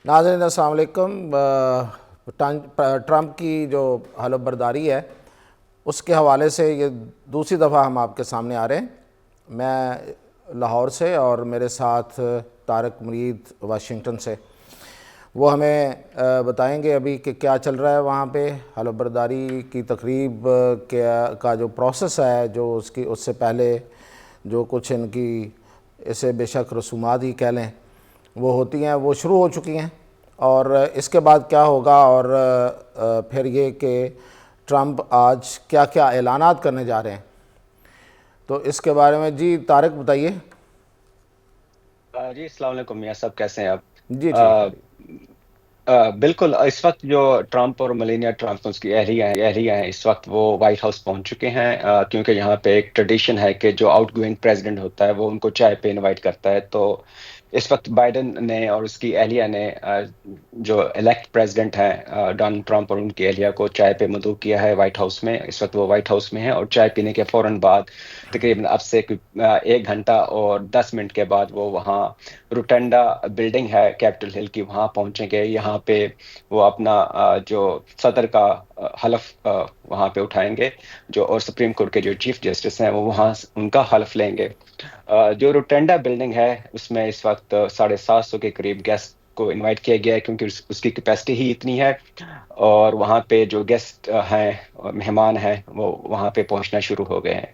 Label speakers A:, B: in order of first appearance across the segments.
A: ناظرین السلام علیکم۔ ٹرمپ کی جو حلف برداری ہے اس کے حوالے سے یہ دوسری دفعہ ہم آپ کے سامنے آ رہے ہیں۔ میں لاہور سے اور میرے ساتھ طارق مرید واشنگٹن سے، وہ ہمیں بتائیں گے ابھی کہ کیا چل رہا ہے وہاں پہ حلف برداری کی تقریب کا جو پروسیس ہے، جو اس سے پہلے جو کچھ ان کی اسے بے شک رسومات ہی کہہ لیں وہ ہوتی ہیں، وہ شروع ہو چکی ہیں، اور اس کے بعد کیا ہوگا، اور پھر یہ کہ ٹرمپ آج کیا کیا اعلانات کرنے جا رہے ہیں، تو اس کے بارے میں جی طارق بتائیے۔
B: جی السلام علیکم میاں صاحب، کیسے ہیں
A: جی
B: آپ؟
A: ٹھیک ہے جی۔
B: بالکل، اس وقت جو ٹرمپ اور ملینیا ٹرمپ اس کی اہلیہ ہیں، اس وقت وہ وائٹ ہاؤس پہنچ چکے ہیں، کیونکہ یہاں پہ ایک ٹریڈیشن ہے کہ جو آؤٹ گوئنگ پریزیڈنٹ ہوتا ہے وہ ان کو چائے پہ انوائٹ کرتا ہے۔ تو اس وقت بائیڈن نے اور اس کی اہلیہ نے جو الیکٹ پریزیڈنٹ ہیں ڈونلڈ ٹرمپ اور ان کی اہلیہ کو چائے پہ مدعو کیا ہے وائٹ ہاؤس میں۔ اس وقت وہ وائٹ ہاؤس میں ہیں اور چائے پینے کے فوراً بعد تقریباً اب سے 1 گھنٹہ اور 10 منٹ کے بعد وہ وہاں روٹنڈا بلڈنگ ہے کیپٹل ہل کی، وہاں پہنچیں گے۔ یہاں پہ وہ اپنا جو صدر کا حلف وہاں پہ اٹھائیں گے، جو اور سپریم کورٹ کے جو چیف جسٹس ہیں وہ وہاں ان کا حلف لیں گے۔ جو روٹنڈا بلڈنگ ہے اس میں اس وقت 750 کے قریب گیسٹ کو انوائٹ کیا گیا ہے، کیونکہ اس کی کیپیسٹی ہی اتنی ہے، اور وہاں پہ جو گیسٹ ہیں مہمان ہیں وہ وہاں پہ پہنچنا شروع ہو گئے ہیں۔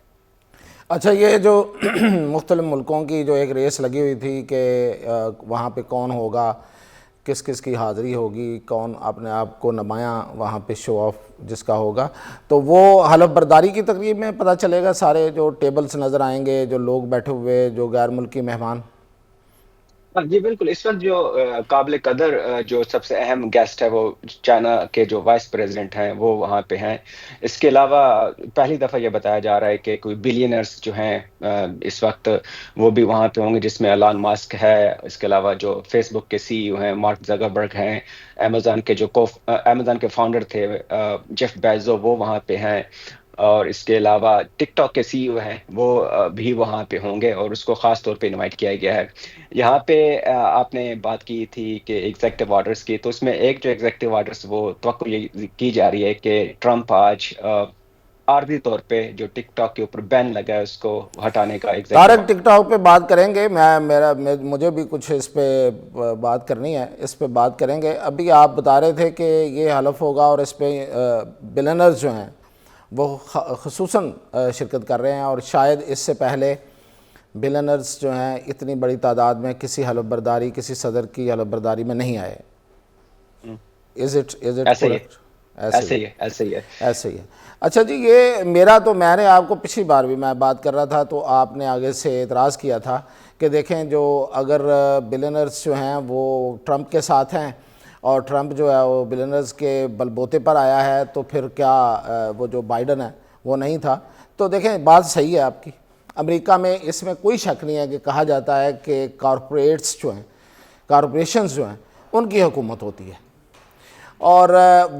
A: اچھا، یہ جو مختلف ملکوں کی جو ایک ریس لگی ہوئی تھی کہ وہاں پہ کون ہوگا، کس کس کی حاضری ہوگی، کون اپنے آپ کو نمایاں وہاں پہ شو آف جس کا ہوگا، تو وہ حلف برداری کی تقریب میں پتہ چلے گا، سارے جو ٹیبلز نظر آئیں گے، جو لوگ بیٹھے ہوئے، جو غیر ملکی مہمان۔
B: جی بالکل، اس وقت جو قابل قدر جو سب سے اہم گیسٹ ہے وہ چائنا کے جو وائس پریزیڈنٹ ہیں وہ وہاں پہ ہیں۔ اس کے علاوہ پہلی دفعہ یہ بتایا جا رہا ہے کہ کوئی بلینئرز جو ہیں اس وقت وہ بھی وہاں پہ ہوں گے، جس میں ایلان ماسک ہے، اس کے علاوہ جو فیس بک کے CEO ہیں مارک زکربرگ ہیں، ایمیزون کے فاؤنڈر تھے جیف بیزو، وہ وہاں پہ ہیں، اور اس کے علاوہ ٹک ٹاک کے CEO ہیں وہ بھی وہاں پہ ہوں گے، اور اس کو خاص طور پہ انوائٹ کیا گیا ہے۔ یہاں پہ آپ نے بات کی تھی کہ ایگزیکٹو آرڈرز کی، تو اس میں ایک جو ایگزیکٹو آرڈرز وہ توقع یہ کی جا رہی ہے کہ ٹرمپ آج عارضی طور پہ جو ٹک ٹاک کے اوپر بین لگا ہے اس کو ہٹانے کا ایگزیکٹو
A: طارق ٹک ٹاک پہ بات کریں گے، مجھے بھی کچھ اس پہ بات کرنی ہے، اس پہ بات کریں گے۔ ابھی آپ بتا رہے تھے کہ یہ حلف ہوگا اور اس پہ بلینرز جو ہیں وہ خصوصاً شرکت کر رہے ہیں، اور شاید اس سے پہلے بلینرز جو ہیں اتنی بڑی تعداد میں کسی حلف برداری، کسی صدر کی حلف برداری میں نہیں آئے۔ از اٹ
B: ایسے ہی ہے،
A: کریکٹ؟ ایسے ہی
B: ایسے
A: ہے،
B: ہی ہے، ایسے ہی ہے۔
A: ایسے ہی ہے۔ اچھا جی، یہ میں نے آپ کو پچھلی بار بھی میں بات کر رہا تھا تو آپ نے آگے سے اعتراض کیا تھا کہ دیکھیں، جو اگر بلینرز جو ہیں وہ ٹرمپ کے ساتھ ہیں اور ٹرمپ جو ہے وہ بلینرز کے بل بوتے پر آیا ہے، تو پھر کیا وہ جو بائیڈن ہے وہ نہیں تھا؟ تو دیکھیں، بات صحیح ہے آپ کی۔ امریکہ میں اس میں کوئی شک نہیں ہے کہ کہا جاتا ہے کہ کارپوریشنز جو ہیں ان کی حکومت ہوتی ہے، اور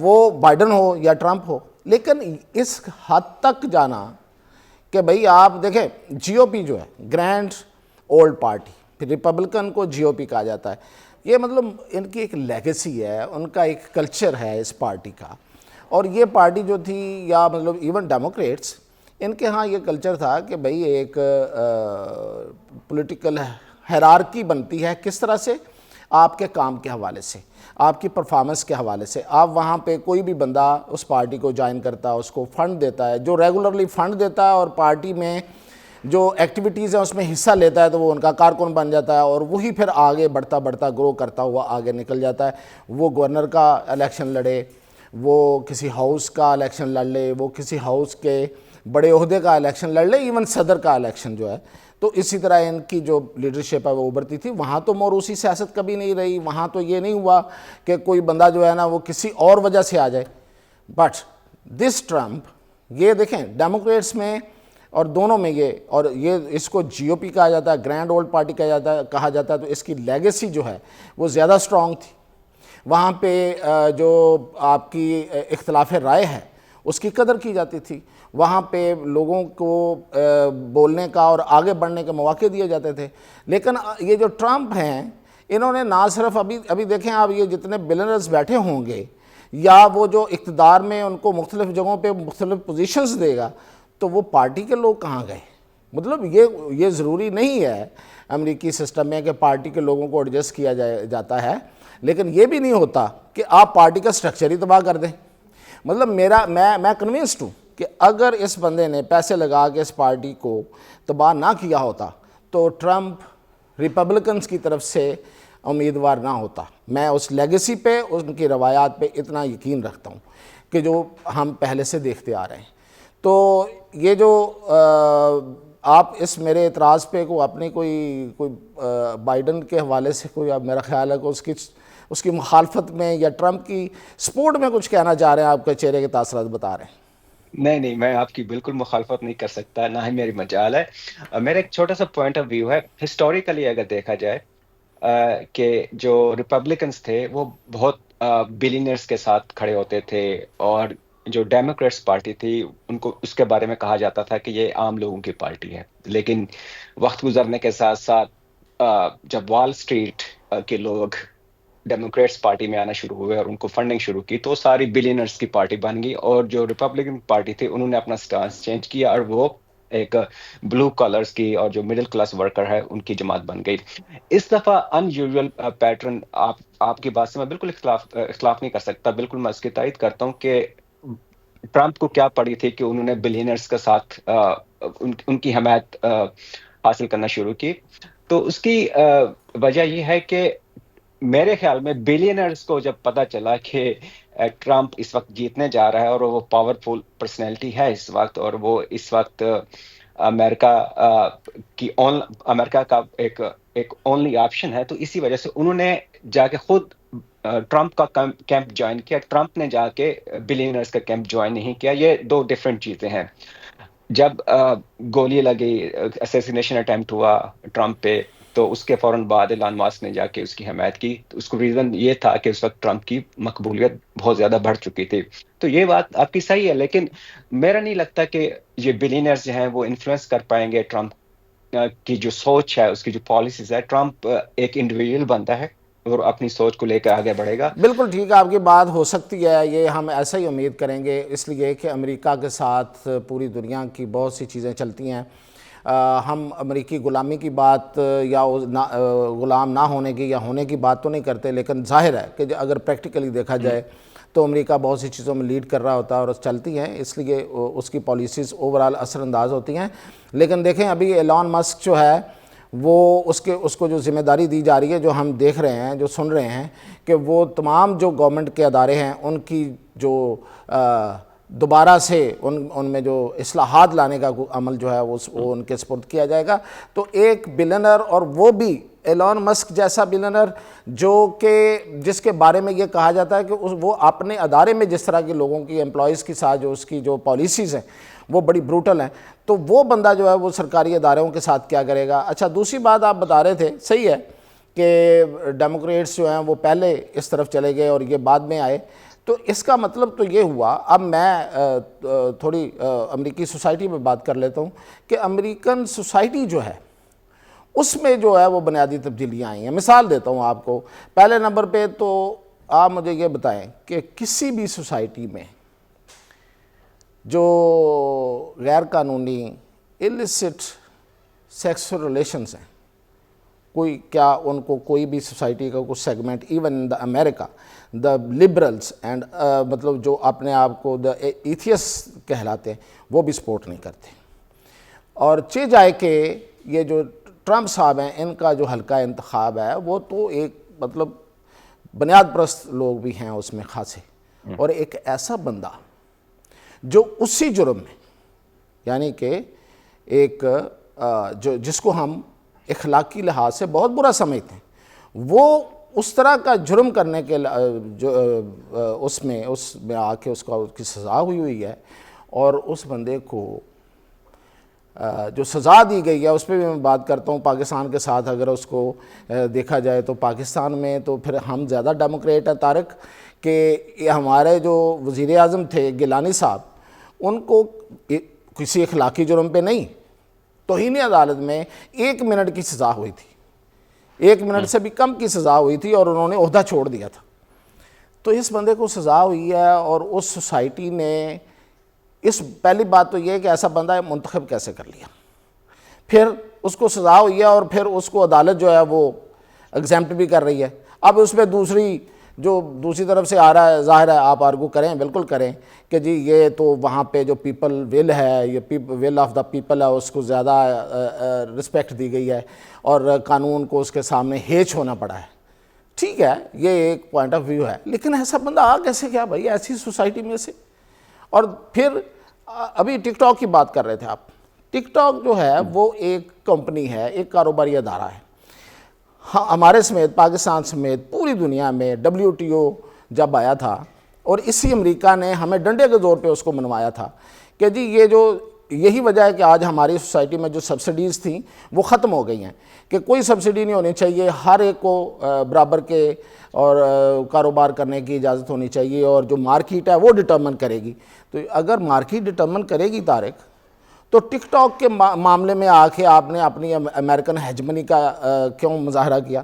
A: وہ بائیڈن ہو یا ٹرمپ ہو، لیکن اس حد تک جانا کہ بھئی آپ دیکھیں، جی او پی جو ہے گرینڈ اولڈ پارٹی، پھر ریپبلکن کو جی او پی کہا جاتا ہے، یہ مطلب ان کی ایک لیگیسی ہے، ان کا ایک کلچر ہے اس پارٹی کا۔ اور یہ پارٹی جو تھی، یا مطلب ایون ڈیموکریٹس، ان کے ہاں یہ کلچر تھا کہ بھئی ایک پولیٹیکل ہیرارکی بنتی ہے، کس طرح سے؟ آپ کے کام کے حوالے سے، آپ کی پرفارمنس کے حوالے سے۔ آپ وہاں پہ کوئی بھی بندہ اس پارٹی کو جوائن کرتا ہے، اس کو فنڈ دیتا ہے، جو ریگولرلی فنڈ دیتا ہے اور پارٹی میں جو ایکٹیویٹیز ہیں اس میں حصہ لیتا ہے، تو وہ ان کا کارکن بن جاتا ہے، اور وہی پھر آگے بڑھتا بڑھتا گرو کرتا ہوا آگے نکل جاتا ہے۔ وہ گورنر کا الیکشن لڑے، وہ کسی ہاؤس کا الیکشن لڑ لے، وہ کسی ہاؤس کے بڑے عہدے کا الیکشن لڑ لے، ایون صدر کا الیکشن جو ہے، تو اسی طرح ان کی جو لیڈرشپ ہے وہ ابھرتی تھی۔ وہاں تو موروثی سیاست کبھی نہیں رہی، وہاں تو یہ نہیں ہوا کہ کوئی بندہ جو ہے نا وہ کسی اور وجہ سے آ جائے۔ بٹ دس ٹرمپ، یہ دیکھیں ڈیموکریٹس میں اور دونوں میں یہ اس کو جی او پی کہا جاتا ہے، گرینڈ اولڈ پارٹی کہا جاتا ہے، تو اس کی لیگیسی جو ہے وہ زیادہ سٹرونگ تھی۔ وہاں پہ جو آپ کی اختلاف رائے ہے اس کی قدر کی جاتی تھی، وہاں پہ لوگوں کو بولنے کا اور آگے بڑھنے کے مواقع دیے جاتے تھے۔ لیکن یہ جو ٹرمپ ہیں، انہوں نے نہ صرف ابھی دیکھیں آپ یہ جتنے بلینرز بیٹھے ہوں گے یا وہ جو اقتدار میں ان کو مختلف جگہوں پہ مختلف پوزیشنز دے گا تو وہ پارٹی کے لوگ کہاں گئے؟ مطلب یہ ضروری نہیں ہے امریکی سسٹم میں کہ پارٹی کے لوگوں کو ایڈجسٹ کیا جاتا ہے، لیکن یہ بھی نہیں ہوتا کہ آپ پارٹی کا سٹرکچر ہی تباہ کر دیں۔ مطلب میں کنونسڈ ہوں کہ اگر اس بندے نے پیسے لگا کے اس پارٹی کو تباہ نہ کیا ہوتا تو ٹرمپ ریپبلکنز کی طرف سے امیدوار نہ ہوتا۔ میں اس لیگیسی پہ، ان کی روایات پہ اتنا یقین رکھتا ہوں کہ جو ہم پہلے سے دیکھتے آ رہے ہیں۔ تو یہ جو آپ اس میرے اعتراض پہ اپنی کوئی بائیڈن کے حوالے سے کوئی اب میرا خیال ہے کہ اس کی مخالفت میں یا ٹرمپ کی سپورٹ میں کچھ کہنا چاہ رہے ہیں، آپ کے چہرے کے تاثرات بتا رہے ہیں۔
B: نہیں، میں آپ کی بالکل مخالفت نہیں کر سکتا، نہ ہی میری مجال ہے۔ میرا ایک چھوٹا سا پوائنٹ آف ویو ہے، ہسٹوریکلی اگر دیکھا جائے کہ جو ریپبلکنز تھے وہ بہت بلینئرز کے ساتھ کھڑے ہوتے تھے، اور جو ڈیموکریٹس پارٹی تھی ان کو اس کے بارے میں کہا جاتا تھا کہ یہ عام لوگوں کی پارٹی ہے۔ لیکن وقت گزرنے کے ساتھ ساتھ جب وال اسٹریٹ کے لوگ ڈیموکریٹس پارٹی میں آنا شروع ہوئے اور ان کو فنڈنگ شروع کی تو ساری بلینرز کی پارٹی بن گئی، اور جو ریپبلکن پارٹی تھی انہوں نے اپنا سٹانس چینج کیا اور وہ ایک بلو کالرز کی اور جو مڈل کلاس ورکر ہے ان کی جماعت بن گئی۔ اس دفعہ ان یوزول پیٹرن، آپ کی بات سے میں بالکل اختلاف نہیں کر سکتا، بالکل میں اس کی تائید کرتا ہوں کہ ٹرمپ کو کیا پڑی تھی کہ انہوں نے بلینرز کے ساتھ ان کی حمایت حاصل کرنا شروع کی۔ تو اس کی وجہ یہ ہے کہ میرے خیال میں بلینرز کو جب پتہ چلا کہ ٹرمپ اس وقت جیتنے جا رہا ہے اور وہ پاورفل پرسنالٹی ہے اس وقت، اور وہ اس وقت امریکہ کا ایک اونلی آپشن ہے، تو اسی وجہ سے انہوں نے جا کے خود ٹرمپ کا کیمپ جوائن کیا۔ ٹرمپ نے جا کے بلینرز کا کیمپ جوائن نہیں کیا، یہ دو ڈیفرنٹ چیزیں ہیں۔ جب گولی لگی، اسیسینیشن اٹیمپٹ ہوا ٹرمپ پہ، تو اس کے فوراً بعد ایلان ماسک نے جا کے اس کی حمایت کی۔ تو اس کو ریزن یہ تھا کہ اس وقت ٹرمپ کی مقبولیت بہت زیادہ بڑھ چکی تھی۔ تو یہ بات آپ کی صحیح ہے، لیکن میرا نہیں لگتا کہ یہ بلینئرز جو ہیں وہ انفلوئنس کر پائیں گے ٹرمپ کی جو سوچ ہے، اس کی جو پالیسیز ہے۔ ٹرمپ ایک انڈیویجول بنتا ہے اور اپنی سوچ کو لے کے آگے بڑھے گا۔
A: بالکل ٹھیک ہے، آپ کی بات ہو سکتی ہے، یہ ہم ایسا ہی امید کریں گے، اس لیے کہ امریکہ کے ساتھ پوری دنیا کی بہت سی چیزیں چلتی ہیں۔ ہم امریکی غلامی کی بات یا غلام نہ ہونے کی یا ہونے کی بات تو نہیں کرتے، لیکن ظاہر ہے کہ اگر پریکٹیکلی دیکھا جائے تو امریکہ بہت سی چیزوں میں لیڈ کر رہا ہوتا ہے اور چلتی ہیں، اس لیے اس کی پالیسیز اوورال اثر انداز ہوتی ہیں۔ لیکن دیکھیں ابھی ایلان مسک جو ہے وہ اس کو جو ذمہ داری دی جا رہی ہے، جو ہم دیکھ رہے ہیں، جو سن رہے ہیں، کہ وہ تمام جو گورنمنٹ کے ادارے ہیں ان کی جو دوبارہ سے ان میں جو اصلاحات لانے کا عمل جو ہے وہ ان کے سپرد کیا جائے گا۔ تو ایک بلینر، اور وہ بھی ایلان مسک جیسا بلینر جس کے بارے میں یہ کہا جاتا ہے کہ وہ اپنے ادارے میں جس طرح کے لوگوں کی امپلائیز کی ساتھ جو اس کی جو پالیسیز ہیں وہ بڑی بروٹل ہیں، تو وہ بندہ جو ہے وہ سرکاری اداروں کے ساتھ کیا کرے گا۔ اچھا، دوسری بات آپ بتا رہے تھے، صحیح ہے کہ ڈیموکریٹس جو ہیں وہ پہلے اس طرف چلے گئے اور یہ بعد میں آئے، تو اس کا مطلب تو یہ ہوا، اب میں تھوڑی امریکی سوسائٹی پہ بات کر لیتا ہوں کہ امریکن سوسائٹی جو ہے اس میں جو ہے وہ بنیادی تبدیلیاں آئی ہیں۔ مثال دیتا ہوں آپ کو، پہلے نمبر پہ تو آپ مجھے یہ بتائیں کہ کسی بھی سوسائٹی میں جو غیر قانونی illicit سیکسول ریلیشنز ہیں، کیا ان کو کوئی بھی سوسائٹی کا کوئی segment, even in the America the liberals and مطلب جو اپنے آپ کو دا ایتھیس کہلاتے ہیں، وہ بھی سپورٹ نہیں کرتے۔ اور جائے کہ یہ جو ٹرمپ صاحب ہیں، ان کا جو حلقہ انتخاب ہے وہ تو ایک مطلب بنیاد پرست لوگ بھی ہیں اس میں خاصے، اور ایک ایسا بندہ جو اسی جرم میں، یعنی کہ ایک جس کو ہم اخلاقی لحاظ سے بہت برا سمجھتے ہیں، وہ اس طرح کا جرم کرنے کے اس میں آ کے اس کی سزا ہوئی ہے، اور اس بندے کو جو سزا دی گئی ہے اس پہ بھی میں بات کرتا ہوں۔ پاکستان کے ساتھ اگر اس کو دیکھا جائے تو پاکستان میں تو پھر ہم زیادہ ڈیموکریٹ ہیں طارق، کہ ہمارے جو وزیر اعظم تھے گیلانی صاحب، ان کو کسی اخلاقی جرم پہ نہیں، توہین عدالت میں 1 منٹ کی سزا ہوئی تھی، 1 منٹ سے بھی کم کی سزا ہوئی تھی اور انہوں نے عہدہ چھوڑ دیا تھا. تو اس بندے کو سزا ہوئی ہے اور اس سوسائٹی نے پہلی بات تو یہ کہ ایسا بندہ منتخب کیسے کر لیا, پھر اس کو سزا ہوئی ہے اور پھر اس کو عدالت جو ہے وہ ایگزیمپٹ بھی کر رہی ہے. اب اس پہ دوسری طرف سے آ رہا ہے, ظاہر ہے آپ آرگو کریں, بالکل کریں کہ جی یہ تو وہاں پہ جو پیپل ول ہے, یہ ول آف دا پیپل ہے, اس کو زیادہ رسپیکٹ دی گئی ہے اور قانون کو اس کے سامنے ہیچ ہونا پڑا ہے. ٹھیک ہے, یہ ایک پوائنٹ آف ویو ہے, لیکن ایسا بندہ آ کیسے گیا بھائی ایسی سوسائٹی میں سے؟ اور پھر ابھی ٹک ٹاک کی بات کر رہے تھے آپ. ٹک ٹاک جو ہے وہ ایک کمپنی ہے, ایک کاروباری ادارہ ہے. ہاں, ہمارے سمیت, پاکستان سمیت پوری دنیا میں WTO جب آیا تھا اور اسی امریکہ نے ہمیں ڈنڈے کے زور پہ اس کو منوایا تھا کہ جی یہی وجہ ہے کہ آج ہماری سوسائٹی میں جو سبسڈیز تھیں وہ ختم ہو گئی ہیں, کہ کوئی سبسڈی نہیں ہونی چاہیے, ہر ایک کو برابر کے اور کاروبار کرنے کی اجازت ہونی چاہیے, اور جو مارکیٹ ہے وہ ڈٹرمن کرے گی. تو اگر مارکیٹ ڈٹرمن کرے گی طارق, تو ٹک ٹاک کے معاملے میں آ کے آپ نے اپنی امریکن ہیجمنی کا کیوں مظاہرہ کیا,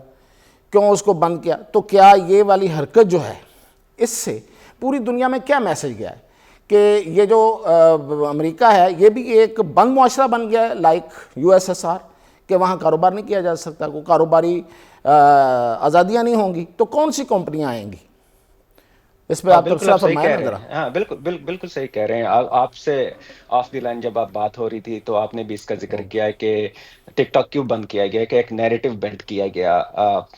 A: کیوں اس کو بند کیا؟ تو کیا یہ والی حرکت جو ہے اس سے پوری دنیا میں کیا میسج گیا ہے کہ یہ جو امریکہ ہے یہ بھی ایک بند معاشرہ بن گیا ہے لائک USSR, کہ وہاں کاروبار نہیں کیا جا سکتا, کوئی کاروباری آزادیاں نہیں ہوں گی, تو کون سی کمپنیاں آئیں گی؟ اس پہ آپ
B: بالکل
A: تبصرہ
B: آپ صحیح
A: فرمائیں
B: کہہ
A: نا
B: رہے
A: ذرا.
B: ہیں. ہاں بالکل صحیح کہہ رہے ہیں آپ سے آف دی لائن جب آپ بات ہو رہی تھی تو آپ نے بھی اس کا ذکر کیا ہے کہ ٹک ٹاک کیوں بند کیا گیا, کہ ایک نیریٹو بلڈ کیا گیا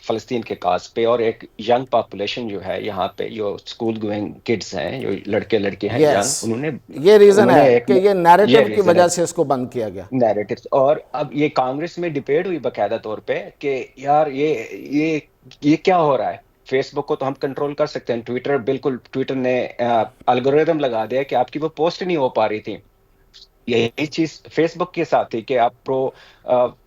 B: فلسطین کے کاز پہ, اور ایک ینگ پاپولیشن جو ہے یہاں پہ جو اسکول گوئنگ کڈس ہیں, جو لڑکے لڑکے ہیں
A: یس,
B: ینگ,
A: یہ ریزن ہے
B: ایک
A: کہ یہ نیریٹو کی
B: ریزن ہے
A: وجہ سے اس کو بند کیا گیا.
B: نیریٹو. اور اب یہ کانگریس میں ڈبیٹ ہوئی باقاعدہ طور پہ کہ یار یہ کیا ہو رہا ہے. فیس بک کو تو ہم کنٹرول کر سکتے ہیں, ٹویٹر نے الگوریدم لگا دیا کہ آپ کی وہ پوسٹ نہیں ہو پا رہی تھی. یہی چیز فیس بک کے ساتھ تھی کہ آپ پرو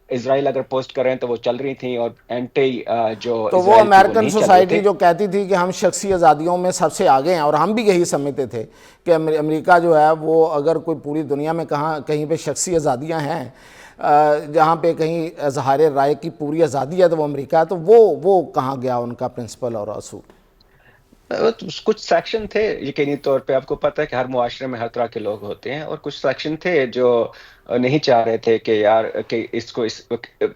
B: اسرائیل اگر پوسٹ کریں تو وہ چل رہی تھیں, اور اینٹی جو
A: تو وہ
B: اسرائیل کی وہ
A: امریکن
B: نہیں چل رہے
A: سوسائٹی
B: تھے.
A: جو کہتی تھی کہ ہم شخصی آزادیوں میں سب سے آگے ہیں, اور ہم بھی یہی سمجھتے تھے کہ امریکہ جو ہے وہ اگر کوئی پوری دنیا میں کہیں پہ شخصی آزادیاں ہیں, جہاں پہ کہیں اظہار رائے کی پوری آزادی ہے تو وہ امریکہ ہے, تو وہ کہاں گیا ان کا پرنسپل اور اصول؟
B: کچھ سیکشن تھے, یقینی طور پہ آپ کو پتہ ہے کہ ہر معاشرے میں ہر طرح کے لوگ ہوتے ہیں, اور کچھ سیکشن تھے جو نہیں چاہ رہے تھے کہ یار کہ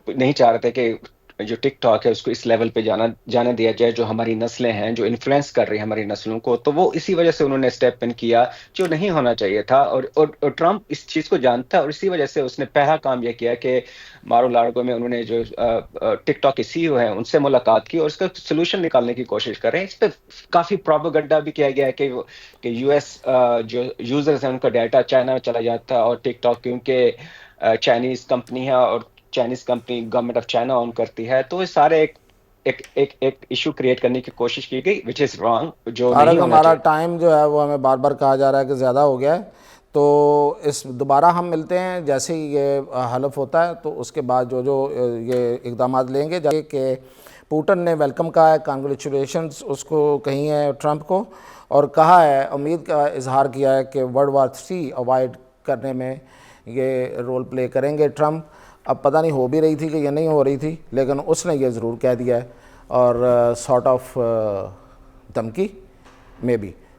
B: نہیں چاہ رہے تھے کہ جو ٹک ٹاک ہے اس کو اس لیول پہ جانے دیا جائے جو ہماری نسلیں ہیں, جو انفلوئنس کر رہی ہیں ہماری نسلوں کو. تو وہ اسی وجہ سے انہوں نے اسٹیپ ان کیا جو نہیں ہونا چاہیے تھا, اور ٹرمپ اس چیز کو جانتا ہے, اور اسی وجہ سے اس نے پہلا کام یہ کیا کہ مارو لارگو میں انہوں نے جو ٹک ٹاک کے CEO ہیں ان سے ملاقات کی اور اس کا سلوشن نکالنے کی کوشش کر رہے ہیں. اس پہ کافی پروپیگنڈا بھی کیا گیا ہے کہ US جو یوزرز ہیں ان کا ڈیٹا چائنا چلا جاتا ہے, اور ٹک ٹاک کیونکہ چائنیز کمپنی ہے اور Chinese company government of China own کرتی ہے, تو یہ سارے ایک ایشو کریٹ کرنے کی کوشش کی گئی which is wrong, جو نہیں
A: طارق,
B: ہونا
A: ہمارا
B: چاہیے.
A: ٹائم جو ہے وہ ہمیں بار بار کہا جا رہا ہے کہ زیادہ ہو گیا ہے, تو دوبارہ ہم ملتے ہیں جیسے ہی یہ حلف ہوتا ہے, تو اس کے بعد جو یہ اقدامات لیں گے. جیسے کہ پوٹن نے ویلکم کہا ہے, کانگریچولیشنز اس کو کہی ہیں ٹرمپ کو, اور کہا ہے, امید کا اظہار کیا ہے کہ World War III اوائڈ کرنے میں یہ رول پلے کریں گے ٹرمپ. اب پتہ نہیں ہو بھی رہی تھی کہ یہ نہیں ہو رہی تھی, لیکن اس نے یہ ضرور کہہ دیا ہے, اور سارٹ آف دھمکی میں بھی.